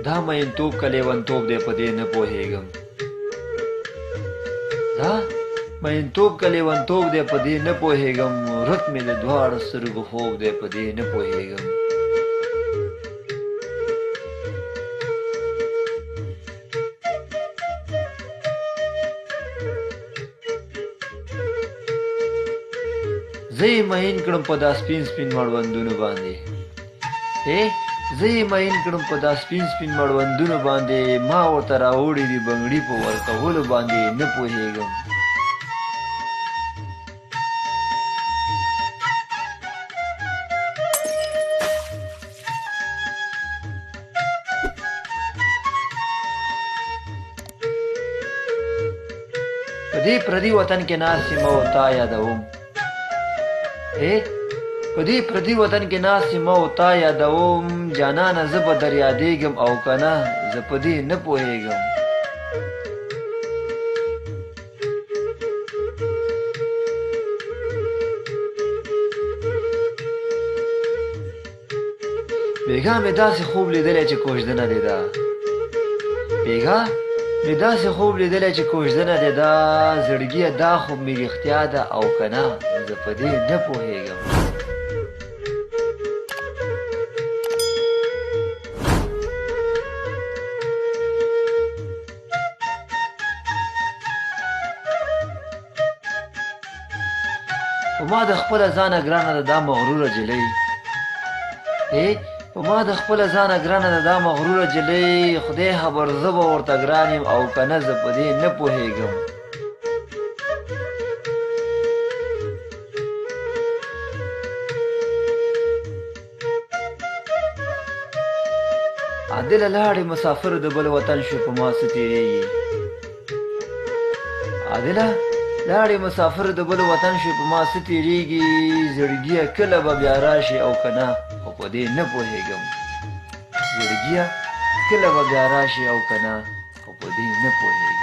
دا مینتوب که لیونتوب دی په دې نه پوهېږم دا مینتوب که لیونتوب دی په دې نه پوهېږم ورک مې د دواړو سترګو خوب دی په دې نه پوهېږم زه یې مین کړم په دا سپین سپین مړوندونو باندې زه یې مین کړم په دا سپین سپین مړوندونو باندې ما ورته راوړي دي بنګړي په ورکولو باندې نه پوهېږم په دې پردي وطن کې ناست یم او تا یادوم په دې پردي وطن کې ناست یم او تا یادوم جانانه زه به در یادېږم او که نه زه په دې نه پوهېږم بېګا مې داسې خوب لیدلی چې کوژدنه دې ده بېګا مې داسې خوب لیدلی چې کوژدنه دې ده زړګیه دا خوب مې رښتیا ده او که نه زه په دې نه پوهېږم په ما د خپله ځانه ګرانه ده دا مغروره جلۍ په ما د خپله ځانه ګرانه ده دا مغروره جلۍ خدای خبر زه به ورته ګران یم او که نه زه په دې نه پوهېږم عادله لاړې مسافر د بل وطن شو په ما څه تېرېږي عادله لاړې مسافر د بل وطن شو په ما څه تېرېږي زړګیه کله به بیا راشي او که نه خو په دې نه پوهېږم زړګیه کله به بیا راشي او که نه خو په دې نه پوهېږم